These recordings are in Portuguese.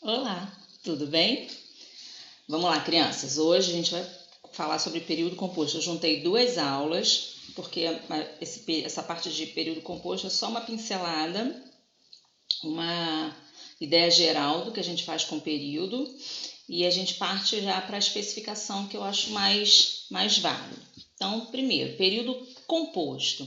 Olá, tudo bem? Vamos lá, crianças. Hoje a gente vai falar sobre período composto. Eu juntei duas aulas, porque essa parte de período composto é só uma pincelada, uma ideia geral do que a gente faz com o período, e a gente parte já para a especificação que eu acho mais válido. Então, primeiro, período composto.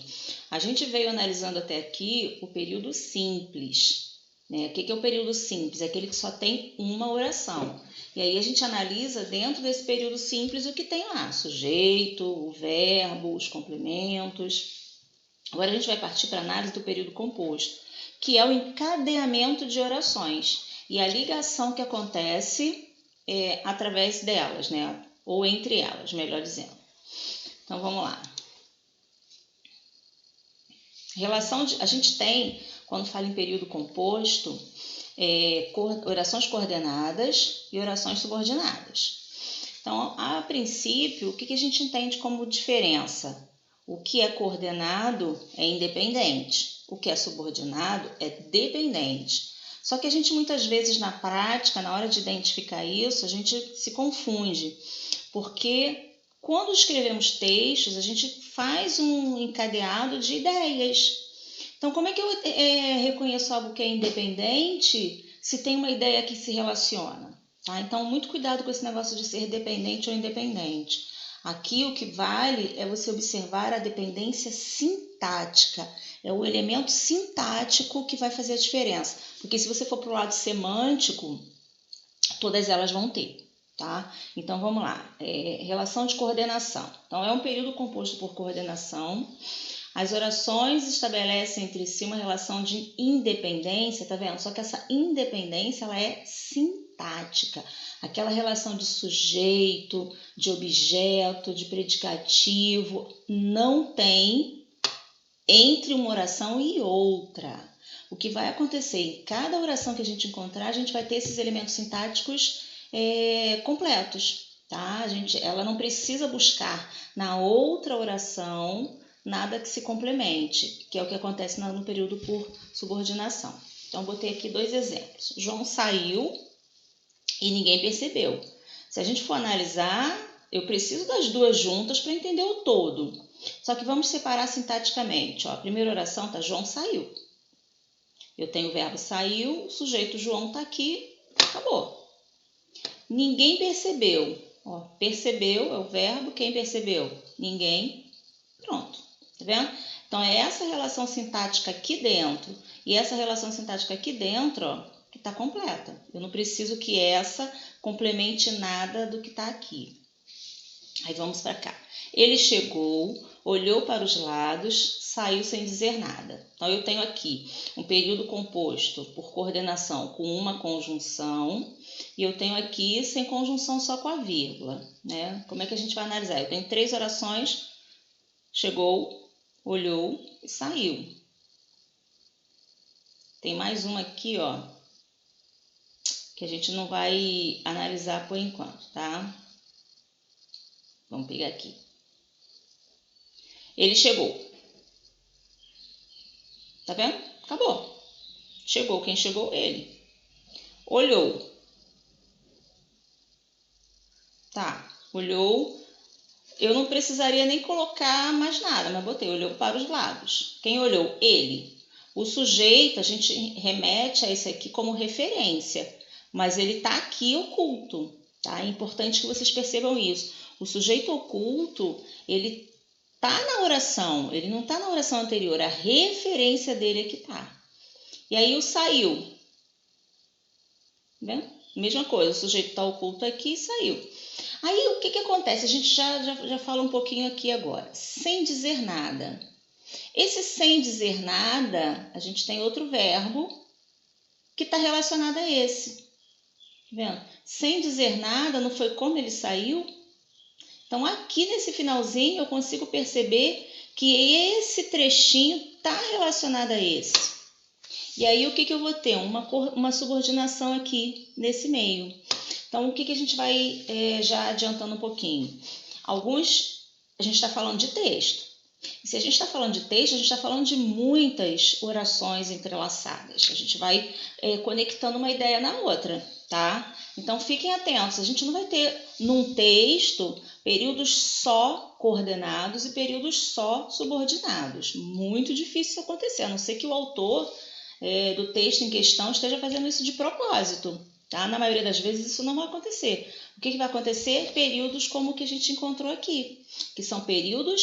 A gente veio analisando até aqui o período simples. O que é o período simples? É aquele que só tem uma oração. E aí a gente analisa dentro desse período simples o que tem lá: sujeito, o verbo, os complementos. Agora a gente vai partir para a análise do período composto, que é o encadeamento de orações e a ligação que acontece através delas, né? Ou entre elas, melhor dizendo. Então vamos lá. A gente tem, quando fala em período composto, orações coordenadas e orações subordinadas. Então, a princípio, o que a gente entende como diferença? O que é coordenado é independente, o que é subordinado é dependente. Só que a gente muitas vezes na prática, na hora de identificar isso, a gente se confunde, porque quando escrevemos textos, a gente faz um encadeado de ideias. Então, como é que eu reconheço algo que é independente se tem uma ideia que se relaciona? Tá? Então, muito cuidado com esse negócio de ser dependente ou independente. Aqui o que vale é você observar a dependência sintática. É o elemento sintático que vai fazer a diferença. Porque se você for para o lado semântico, todas elas vão ter. Tá? Então vamos lá. Relação de coordenação. Então, é um período composto por coordenação. As orações estabelecem entre si uma relação de independência, tá vendo? Só que essa independência ela é sintática. Aquela relação de sujeito, de objeto, de predicativo, não tem entre uma oração e outra. O que vai acontecer em cada oração que a gente encontrar, a gente vai ter esses elementos sintáticos completos. Tá? Ela não precisa buscar na outra oração nada que se complemente, que é o que acontece no período por subordinação. Então, botei aqui dois exemplos. João saiu e ninguém percebeu. Se a gente for analisar, eu preciso das duas juntas para entender o todo. Só que vamos separar sintaticamente. A primeira oração está João saiu. Eu tenho o verbo saiu, o sujeito João está aqui, acabou. Ninguém percebeu. Percebeu é o verbo, quem percebeu? Ninguém. Pronto. Tá vendo? Então, é essa relação sintática aqui dentro e essa relação sintática aqui dentro, que está completa. Eu não preciso que essa complemente nada do que está aqui. Aí vamos para cá. Ele chegou, olhou para os lados, saiu sem dizer nada. Então, eu tenho aqui um período composto por coordenação com uma conjunção e eu tenho aqui sem conjunção só com a vírgula. Né? Como é que a gente vai analisar? Eu tenho 3 orações, chegou, olhou e saiu. Tem mais uma aqui, ó, que a gente não vai analisar por enquanto, tá? Vamos pegar aqui. Ele chegou. Tá vendo? Acabou. Chegou. Quem chegou? Ele. Olhou. Tá. Olhou. Eu não precisaria nem colocar mais nada, mas botei. Olhou para os lados. Quem olhou? Ele. O sujeito, a gente remete a esse aqui como referência, mas ele está aqui oculto, tá? É importante que vocês percebam isso. O sujeito oculto, ele tá na oração, ele não tá na oração anterior, a referência dele é que tá. E aí o saiu, né? Mesma coisa, o sujeito está oculto aqui e saiu. Aí o que acontece? A gente já fala um pouquinho aqui agora. Sem dizer nada. Esse sem dizer nada, a gente tem outro verbo que está relacionado a esse. Tá vendo? Sem dizer nada, não foi como ele saiu? Então, aqui nesse finalzinho, eu consigo perceber que esse trechinho está relacionado a esse. E aí, o que eu vou ter? Uma subordinação aqui nesse meio. Então, o que a gente vai já adiantando um pouquinho? A gente está falando de texto. E se a gente está falando de texto, a gente está falando de muitas orações entrelaçadas. A gente vai conectando uma ideia na outra, tá? Então fiquem atentos, a gente não vai ter num texto períodos só coordenados e períodos só subordinados. Muito difícil isso acontecer, a não ser que o autor do texto em questão esteja fazendo isso de propósito. Tá? Na maioria das vezes isso não vai acontecer. O que vai acontecer? Períodos como o que a gente encontrou aqui, que são períodos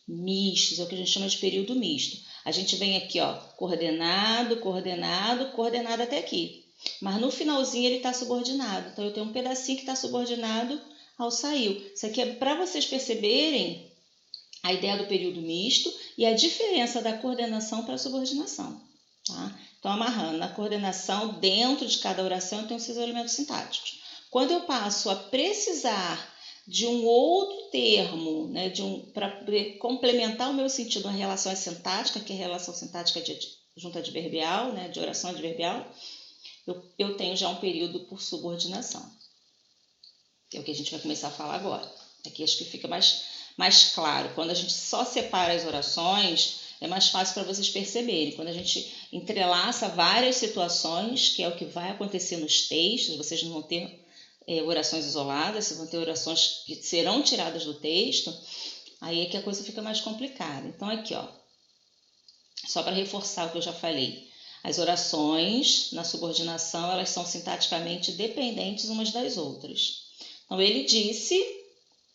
mistos, é o que a gente chama de período misto. A gente vem aqui, ó, coordenado, coordenado, coordenado até aqui. Mas no finalzinho ele está subordinado. Então eu tenho um pedacinho que está subordinado ao saiu. Isso aqui é para vocês perceberem a ideia do período misto e a diferença da coordenação para a subordinação. Tá? Então, amarrando, na coordenação, dentro de cada oração, eu tenho seus elementos sintáticos. Quando eu passo a precisar de um outro termo, né, para complementar o meu sentido, a relação sintática, que é a relação sintática de junta adverbial, né, de oração adverbial, eu tenho já um período por subordinação. Que é o que a gente vai começar a falar agora. Aqui acho que fica mais claro. Quando a gente só separa as orações, é mais fácil para vocês perceberem. Quando a gente entrelaça várias situações, que é o que vai acontecer nos textos, vocês não vão ter orações isoladas, vocês vão ter orações que serão tiradas do texto, aí é que a coisa fica mais complicada. Então aqui, ó, só para reforçar o que eu já falei, as orações na subordinação, elas são sintaticamente dependentes umas das outras. Então ele disse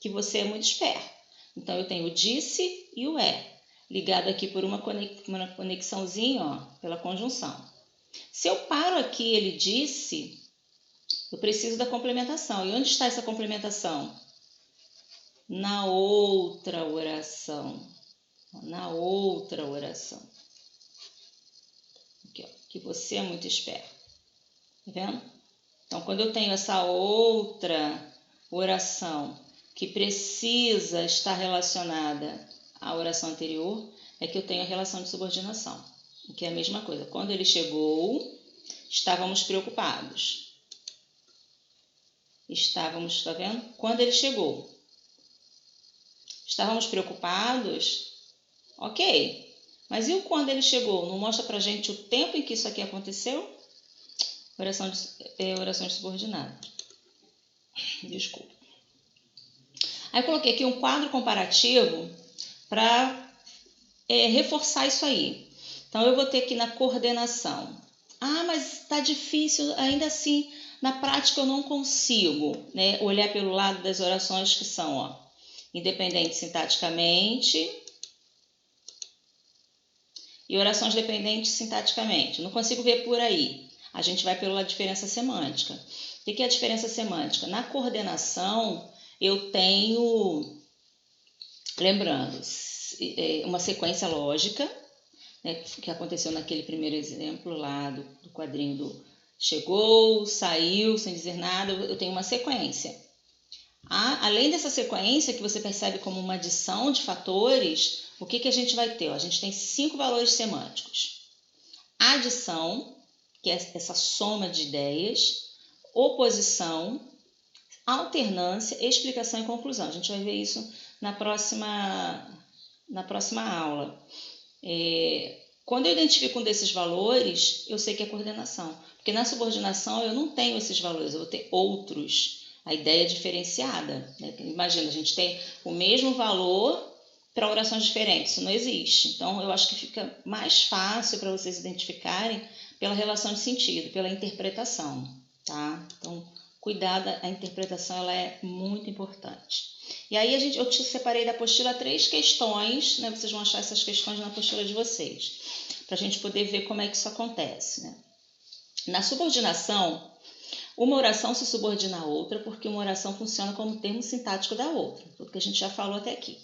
que você é muito esperto. Então eu tenho o disse e o ligado aqui por uma conexãozinha, ó, pela conjunção. Se eu paro aqui, ele disse, eu preciso da complementação. E onde está essa complementação? Na outra oração. Na outra oração. Aqui, ó, que você é muito esperto. Tá vendo? Então, quando eu tenho essa outra oração que precisa estar relacionada à oração anterior, é que eu tenho a relação de subordinação. Que é a mesma coisa. Quando ele chegou, estávamos preocupados. Estávamos, tá vendo? Quando ele chegou. Estávamos preocupados? Ok. Mas e o quando ele chegou? Não mostra pra gente o tempo em que isso aqui aconteceu? Oração subordinada. Desculpa. Aí eu coloquei aqui um quadro comparativo para reforçar isso aí. Então eu vou ter aqui na coordenação. Ah, mas está difícil, ainda assim, na prática eu não consigo, né, olhar pelo lado das orações que são, ó, independentes sintaticamente e orações dependentes sintaticamente. Não consigo ver por aí. A gente vai pela diferença semântica. O que é a diferença semântica? Na coordenação, eu tenho, lembrando, uma sequência lógica, né, que aconteceu naquele primeiro exemplo lá do quadrinho do chegou, saiu, sem dizer nada, eu tenho uma sequência. Além dessa sequência, que você percebe como uma adição de fatores, o que a gente vai ter? A gente tem 5 valores semânticos. Adição, que é essa soma de ideias, oposição, alternância, explicação e conclusão. A gente vai ver isso na próxima aula. Quando eu identifico um desses valores, eu sei que é coordenação. Porque na subordinação eu não tenho esses valores, eu vou ter outros. A ideia é diferenciada. Né? Imagina, a gente tem o mesmo valor para orações diferentes. Isso não existe. Então, eu acho que fica mais fácil para vocês identificarem pela relação de sentido, pela interpretação. Tá? Então, cuidado, a interpretação ela é muito importante. E aí eu te separei da apostila 3 questões, né? Vocês vão achar essas questões na apostila de vocês, para a gente poder ver como é que isso acontece. Né? Na subordinação, uma oração se subordina a outra porque uma oração funciona como termo sintático da outra, tudo que a gente já falou até aqui.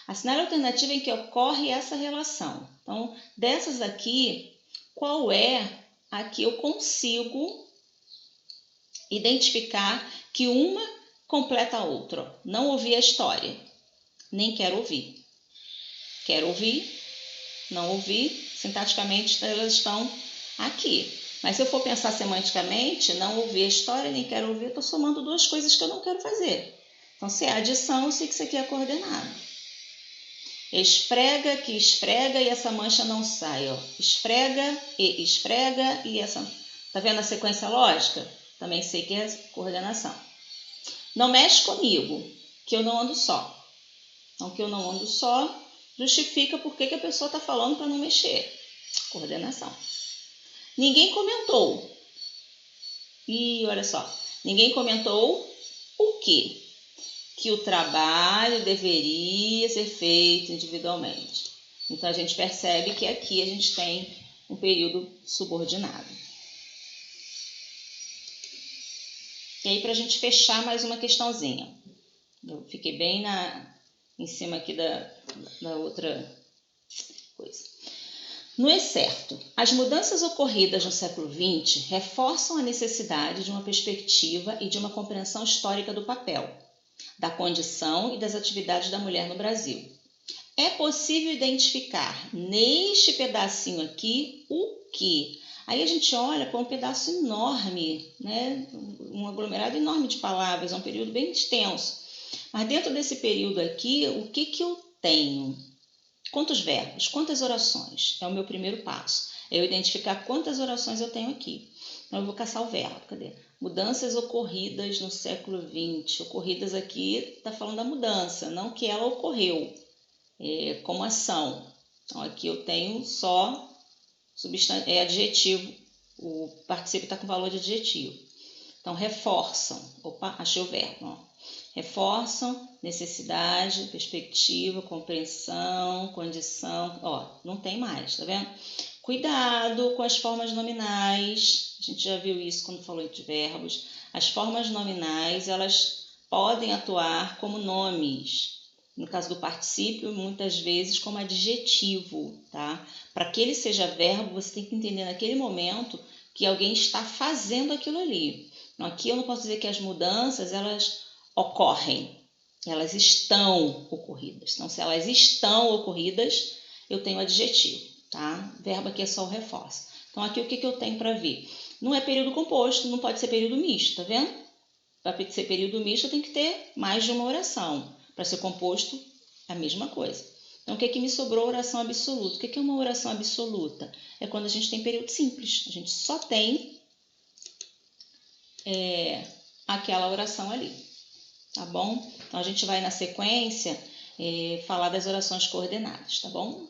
Assinale a alternativa em que ocorre essa relação. Então, dessas aqui, qual é a que eu consigo identificar que uma completa a outra? Não ouvi a história, nem quero ouvir. Quero ouvir, não ouvir, sintaticamente elas estão aqui. Mas se eu for pensar semanticamente, não ouvir a história, nem quero ouvir, eu estou somando duas coisas que eu não quero fazer. Então, se é adição, eu sei que isso aqui é coordenado. Esfrega que esfrega e essa mancha não sai, ó. Esfrega e essa... Tá vendo a sequência lógica? Também sei que é coordenação. Não mexe comigo, que eu não ando só. Então, que eu não ando só justifica por que a pessoa está falando para não mexer. Coordenação. Ninguém comentou. E olha só, ninguém comentou o quê? Que o trabalho deveria ser feito individualmente. Então, a gente percebe que aqui a gente tem um período subordinado. E aí, para a gente fechar mais uma questãozinha. Eu fiquei bem em cima aqui da outra coisa. No excerto, as mudanças ocorridas no século XX reforçam a necessidade de uma perspectiva e de uma compreensão histórica do papel, da condição e das atividades da mulher no Brasil. É possível identificar neste pedacinho aqui o que? Aí a gente olha para um pedaço enorme, né? Um aglomerado enorme de palavras, é um período bem extenso. Mas dentro desse período aqui, o que eu tenho? Quantos verbos? Quantas orações? É o meu primeiro passo. É eu identificar quantas orações eu tenho aqui. Então, eu vou caçar o verbo. Cadê? Mudanças ocorridas no século XX. Ocorridas aqui está falando da mudança, não que ela ocorreu como ação. Então, aqui eu tenho só adjetivo. O particípio está com valor de adjetivo. Então, reforçam. Opa, achei o verbo. Ó. Reforçam necessidade, perspectiva, compreensão, condição. Ó, não tem mais, tá vendo? Cuidado com as formas nominais. A gente já viu isso quando falou de verbos. As formas nominais, elas podem atuar como nomes. No caso do particípio, muitas vezes como adjetivo, tá? Para que ele seja verbo, você tem que entender naquele momento que alguém está fazendo aquilo ali. Então, aqui eu não posso dizer que as mudanças, elas ocorrem, elas estão ocorridas. Então, se elas estão ocorridas, eu tenho adjetivo, tá? Verbo aqui é só o reforço. Então, aqui o que eu tenho para ver? Não é período composto, não pode ser período misto, tá vendo? Para ser período misto, tem que ter mais de uma oração. Para ser composto, a mesma coisa. Então, o que me sobrou? Oração absoluta. O que é uma oração absoluta? É quando a gente tem período simples. A gente só tem aquela oração ali. Tá bom? Então, a gente vai na sequência falar das orações coordenadas, tá bom?